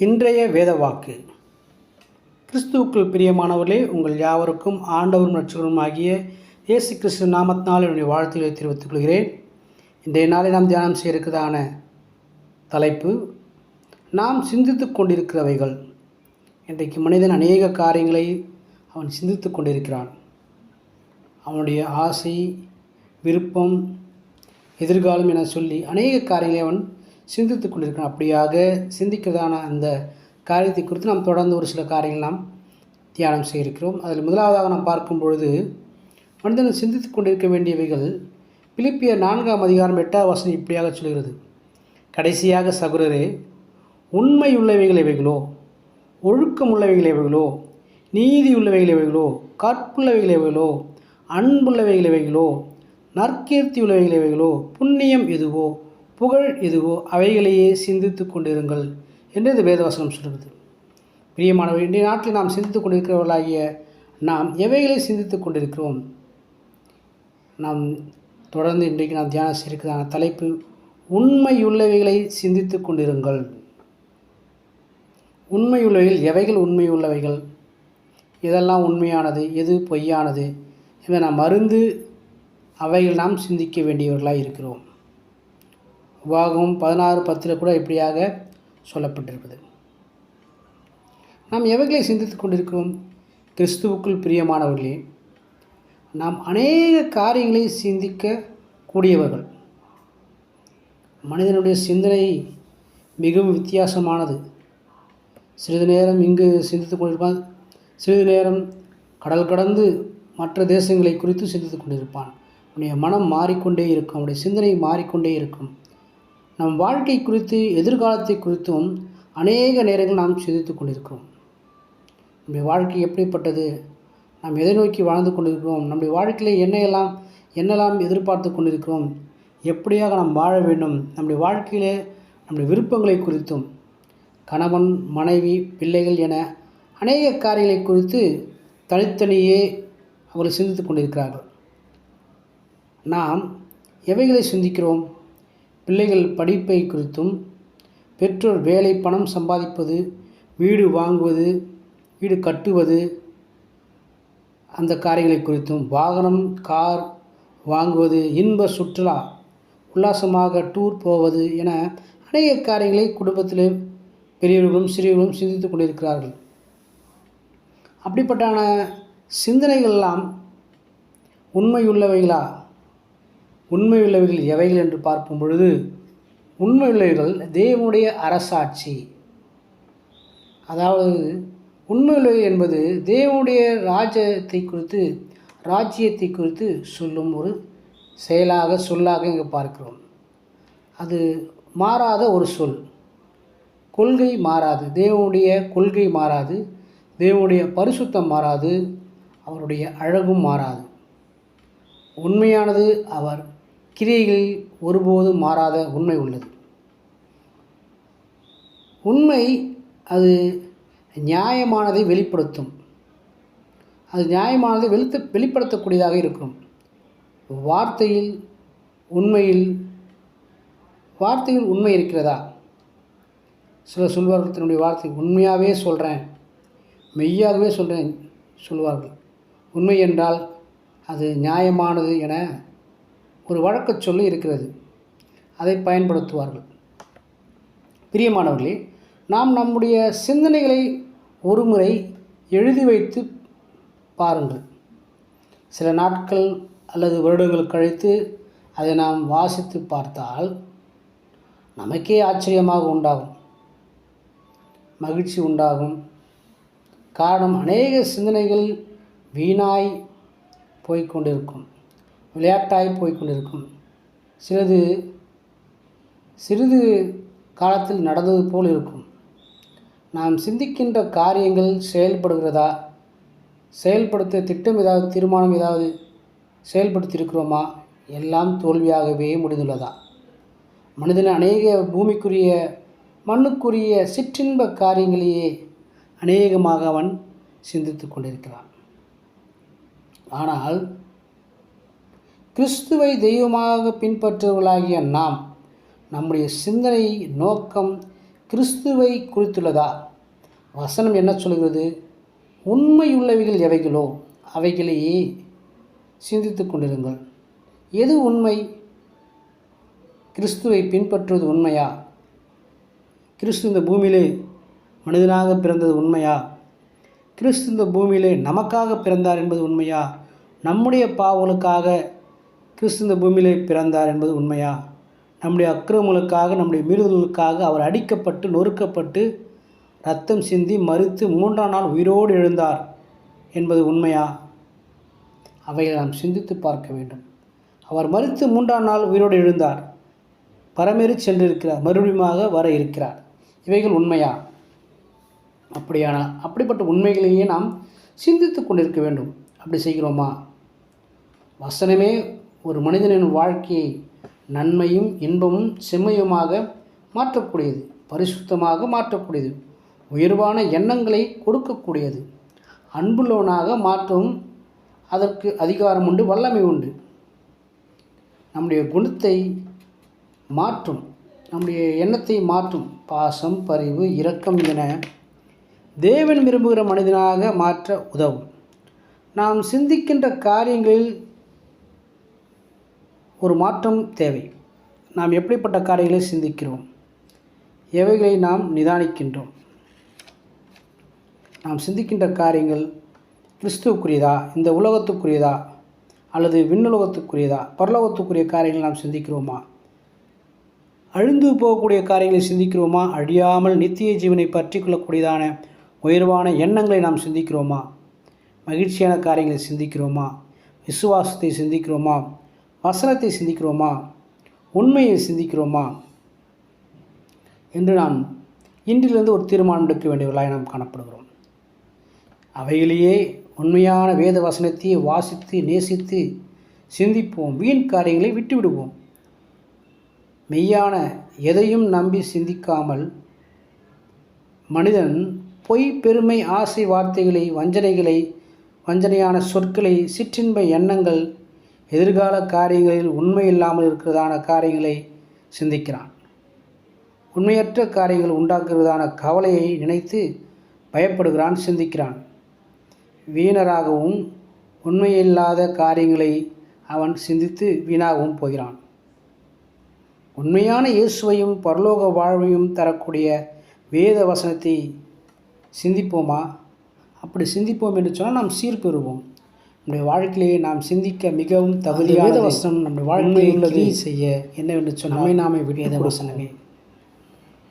இன்றைய வேத வாக்கு. கிறிஸ்துவுக்குள் பிரியமானவர்களே, உங்கள் யாவருக்கும் ஆண்டவரும் இரட்சகரும் ஆகிய இயேசு கிறிஸ்து நாமத்தினால் என்னுடைய வாழ்த்துக்களை தெரிவித்துக் கொள்கிறேன். இன்றைய நாளை நாம் தியானம் செய்ய இருக்கிறதான தலைப்பு, நாம் சிந்தித்து கொண்டிருக்கிறவைகள். இன்றைக்கு மனிதன் அநேக காரியங்களை அவன் சிந்தித்து கொண்டிருக்கிறான். அவனுடைய ஆசை, விருப்பம், எதிர்காலம் என சொல்லி அநேக காரியங்களை அவன் சிந்தித்து கொண்டிருக்கிறான். அப்படியாக சிந்திக்கிறதான அந்த காரியத்தை குறித்து நாம் தொடர்ந்து ஒரு சில காரியங்கள் நாம் தியானம் செய்ய இருக்கிறோம். அதில் முதலாவதாக நாம் பார்க்கும் பொழுது, மனிதன் சிந்தித்து கொண்டிருக்க வேண்டியவைகள் பிலிப்பியர் 4:8 இப்படியாக சொல்கிறது. கடைசியாக சகோதரரே, உண்மை உள்ளவைகள் எவைகளோ, ஒழுக்கம் உள்ளவைகள் எவைகளோ, நீதி உள்ளவைகள் எவைகளோ, கற்புள்ளவைகள் எவைகளோ, அன்புள்ளவைகள் எவைகளோ, நற்கீர்த்தி உள்ளவைகள் எவைகளோ, புண்ணியம் எதுவோ, புகழ் எதுவோ, அவைகளையே சிந்தித்து கொண்டிருங்கள் என்று இந்த வேதவசனம் சொல்கிறது. பிரியமானவர், இன்றைய நாட்டில் நாம் சிந்தித்து கொண்டிருக்கிறவர்களாகிய நாம் எவைகளை சிந்தித்து கொண்டிருக்கிறோம்? நாம் தொடர்ந்து இன்றைக்கு நாம் தியானம் செய்திருக்கிறதான தலைப்பு, உண்மையுள்ளவைகளை சிந்தித்து கொண்டிருங்கள். உண்மையுள்ளவைகள் எவைகள்? உண்மையுள்ளவைகள் எதெல்லாம் உண்மையானது, எது பொய்யானது இதை நாம் அறிந்து அவைகள் நாம் சிந்திக்க வேண்டியவர்களாக இருக்கிறோம். உபாகமம் 16:10 கூட இப்படியாக சொல்லப்பட்டிருக்கிறது. நாம் எவைகளை சிந்தித்து கொண்டிருக்கிறோம்? கிறிஸ்துவுக்குள் பிரியமானவர்களே, நாம் அநேக காரியங்களை சிந்திக்க கூடியவர்கள். மனிதனுடைய சிந்தனை மிகவும் வித்தியாசமானது. சிறிது நேரம் இங்கு சிந்தித்து கொண்டிருப்பான், சிறிது நேரம் கடல் கடந்து மற்ற தேசங்களை குறித்து சிந்தித்து கொண்டிருப்பான். அவனுடைய மனம் மாறிக்கொண்டே இருக்கும், அவனுடைய சிந்தனை மாறிக்கொண்டே இருக்கும். நம் வாழ்க்கை குறித்து, எதிர்காலத்தை குறித்தும் அநேக நேரங்கள் நாம் சிந்தித்து கொண்டிருக்கிறோம். நம்முடைய வாழ்க்கை எப்படிப்பட்டது, நாம் எதை நோக்கி வாழ்ந்து கொண்டிருக்கிறோம், நம்முடைய வாழ்க்கையில் என்னெல்லாம் எதிர்பார்த்து கொண்டிருக்கிறோம், எப்படியாக நாம் வாழ வேண்டும், நம்முடைய வாழ்க்கையில் நம்முடைய விருப்பங்களை குறித்தும், கணவன், மனைவி, பிள்ளைகள் என அநேக காரியங்களை குறித்து தனித்தனியே அவர்கள் சிந்தித்து கொண்டிருக்கிறார்கள். நாம் எவைகளை சிந்திக்கிறோம்? பிள்ளைகள் படிப்பை குறித்தும், பெற்றோர் வேலை, பணம் சம்பாதிப்பது, வீடு வாங்குவது, வீடு கட்டுவது, அந்த காரியங்களை குறித்தும், வாகனம், கார் வாங்குவது, இன்ப சுற்றுலா, உல்லாசமாக டூர் போவது என அநேக காரியங்களை குடும்பத்தில் பெரியவர்களும் சிறியவர்களும் சிந்தித்து கொண்டிருக்கிறார்கள். அப்படிப்பட்டான சிந்தனைகளெல்லாம் உண்மையுள்ளவைகளா? உண்மையுள்ளவைகள் எவைகள் என்று பார்க்கும் பொழுது, உண்மையுள்ளவைகள் தேவனுடைய அரசாட்சி. அதாவது உண்மையுள்ளவை என்பது தேவனுடைய ராஜ்யத்தை குறித்து சொல்லும் ஒரு சொல்லாக இங்கே பார்க்கிறோம். அது மாறாத ஒரு சொல். கொள்கை மாறாது, தேவனுடைய கொள்கை மாறாது, தேவனுடைய பரிசுத்தம் மாறாது, அவருடைய அழகும் மாறாது. உண்மையானது, அவர் கிரியைகளில் ஒருபோதும் மாறாத உண்மை உள்ளது. உண்மை அது நியாயமானதை வெளிப்படுத்தும். அது நியாயமானதை வெளிப்படுத்தக்கூடியதாக இருக்கும். வார்த்தையில் உண்மை இருக்கிறதா? சிலர் சொல்வார்கள், தன்னுடைய வார்த்தை உண்மையாகவே சொல்கிறேன், மெய்யாகவே சொல்கிறேன் சொல்வார்கள். உண்மை என்றால் அது நியாயமானது என ஒரு வழக்கச் சொல்லி இருக்கிறது, அதை பயன்படுத்துவார்கள். பிரியமானவர்களே, நாம் நம்முடைய சிந்தனைகளை ஒருமுறை எழுதி வைத்து பாருங்கள். சில நாட்கள் அல்லது வருடங்கள் கழித்து அதை நாம் வாசித்து பார்த்தால் நமக்கே ஆச்சரியமாக உண்டாகும், மகிழ்ச்சி உண்டாகும். காரணம், அநேக சிந்தனைகள் வீணாய் போய்கொண்டிருக்கும், விளையாட்டாய் போய்கொண்டிருக்கும். சிறிது காலத்தில் நடந்தது போல் இருக்கும். நாம் சிந்திக்கின்ற காரியங்கள் செயல்படுகிறதா? செயல்படுத்த திட்டம் ஏதாவது, தீர்மானம் ஏதாவது செயல்படுத்தியிருக்கிறோமா? எல்லாம் தோல்வியாகவே முடிந்துள்ளதா? மனிதன் அநேக பூமிக்குரிய, மண்ணுக்குரிய சிற்றின்ப காரியங்களையே அநேகமாக அவன் சிந்தித்து கொண்டிருக்கிறான். ஆனால் கிறிஸ்துவை தெய்வமாக பின்பற்றுவர்களாகிய நாம் நம்முடைய சிந்தனை நோக்கம் கிறிஸ்துவை குறித்துள்ளதா? வசனம் என்ன சொல்கிறது? உண்மையுள்ளவைகள் எவைகளோ அவைகளையே சிந்தித்து கொண்டிருங்கள். எது உண்மை? கிறிஸ்துவை பின்பற்றுவது உண்மையா? கிறிஸ்து இந்த பூமியிலே மனிதனாக பிறந்தது உண்மையா? கிறிஸ்து இந்த பூமியிலே நமக்காக பிறந்தார் என்பது உண்மையா? நம்முடைய பாவங்களுக்காக கிறிஸ்து இந்த பூமியிலே பிறந்தார் என்பது உண்மையா? நம்முடைய அக்கிரமங்களுக்காக, நம்முடைய மீறுதல்களுக்காக அவர் அடிக்கப்பட்டு நொறுக்கப்பட்டு இரத்தம் சிந்தி மரித்து 3ஆம் நாள் உயிரோடு எழுந்தார் என்பது உண்மையா? அவைகளை நாம் சிந்தித்து பார்க்க வேண்டும். அவர் மரித்து 3ஆம் நாள் உயிரோடு எழுந்தார், பரமேறி சென்றிருக்கிறார், மறுபடியுமாக வர இருக்கிறார். இவைகள் உண்மையா? அப்படிப்பட்ட உண்மைகளையே நாம் சிந்தித்து கொண்டிருக்க வேண்டும். அப்படி செய்கிறோமா? வசனமே ஒரு மனிதனின் வாழ்க்கையை நன்மையும் இன்பமும் செம்மையுமாக மாற்றக்கூடியது, பரிசுத்தமாக மாற்றக்கூடியது, உயர்வான எண்ணங்களை கொடுக்கக்கூடியது, அன்புள்ளவனாக மாற்றவும் அதற்கு அதிகாரம் உண்டு, வல்லமை உண்டு. நம்முடைய குணத்தை மாற்றும், நம்முடைய எண்ணத்தை மாற்றும், பாசம், பரிவு, இரக்கம் என தேவன் விரும்புகிற மனிதனாக மாற்ற உதவும். நாம் சிந்திக்கின்ற காரியங்களில் ஒரு மாற்றம் தேவை. நாம் எப்படிப்பட்ட காரியங்களை சிந்திக்கிறோம்? எவைகளை நாம் நிதானிக்கின்றோம்? நாம் சிந்திக்கின்ற காரியங்கள் கிறிஸ்துவுக்குரியதா, இந்த உலகத்துக்குரியதா, அல்லது விண்ணுலகத்துக்குரியதா, பரலோகத்துக்குரிய காரியங்களை நாம் சிந்திக்கிறோமா? அழிந்து போகக்கூடிய காரியங்களை சிந்திக்கிறோமா? அழியாமல் நித்திய ஜீவனை பற்றி கொள்ளக்கூடியதான உயர்வான எண்ணங்களை நாம் சிந்திக்கிறோமா? மகிழ்ச்சியான காரியங்களை சிந்திக்கிறோமா? விசுவாசத்தை சிந்திக்கிறோமா? வசனத்தை சிந்திக்கிறோமா? உண்மையை சிந்திக்கிறோமா என்று நான் இன்றிலிருந்து ஒரு தீர்மானம் எடுக்க வேண்டியவர்களாக நாம் காணப்படுகிறோம். அவையிலேயே உண்மையான வேத வசனத்தை வாசித்து நேசித்து சிந்திப்போம். வீண் காரியங்களை விட்டுவிடுவோம். மெய்யான எதையும் நம்பி சிந்திக்காமல் மனிதன் பொய், பெருமை, ஆசை வார்த்தைகளை, வஞ்சனையான சொற்களை, சிற்றின்ப எண்ணங்கள், எதிர்கால காரியங்களில் உண்மை இல்லாமல் இருக்கிறதான காரியங்களை சிந்திக்கிறான். உண்மையற்ற காரியங்கள் உண்டாக்குறதான கவலையை நினைத்து பயப்படுகிறான், சிந்திக்கிறான். வீணராகவும் உண்மையில்லாத காரியங்களை அவன் சிந்தித்து வீணாகவும் போகிறான். உண்மையான இயேசுவையும் பரலோக வாழ்வையும் தரக்கூடிய வேத வசனத்தை சிந்திப்போமா? அப்படி சிந்திப்போம் என்று சொன்னால் நாம் சீர்பெறுவோம். நம்முடைய வாழ்க்கையிலே நாம் சிந்திக்க மிகவும் தகுதியான வேத வசனம் நம்முடைய வாழ்க்கையில் உள்ளதை செய்ய என்னவென்று சொன்னால் நாமே வேத வசனமே.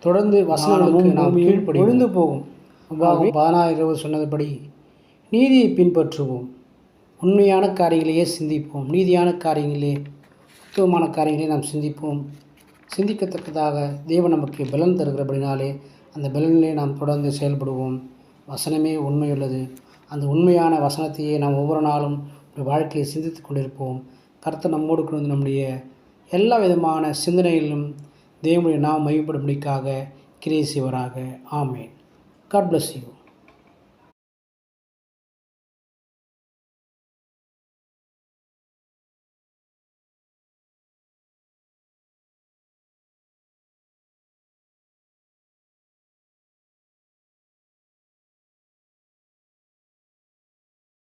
தொடர்ந்து வசனங்களுக்கு நாம் விழுந்து போகும். 16 சொன்னதுபடி நீதியை பின்பற்றுவோம். உண்மையான காரியங்களையே சிந்திப்போம். நீதியான காரியங்களே, உத்தமமான காரியங்களே நாம் சிந்திப்போம். சிந்திக்கத்தக்கதாக தேவன் நமக்கு பலன் தருகிறபடினாலே அந்த பலனிலே நாம் தொடர்ந்து செயல்படுவோம். வசனமே உண்மையுள்ளது. அந்த உண்மையான வசனத்தையே நாம் ஒவ்வொரு நாளும் வாழ்க்கையை சிந்தித்து கொண்டிருப்போம். கர்த்தர் நம்மோடு கொண்டு நம்முடைய எல்லா விதமான சிந்தனைகளிலும் தேவனுடைய நாம் மையப்படும்படிக்காக கிரியை செய்வராக. ஆமேன். God bless you.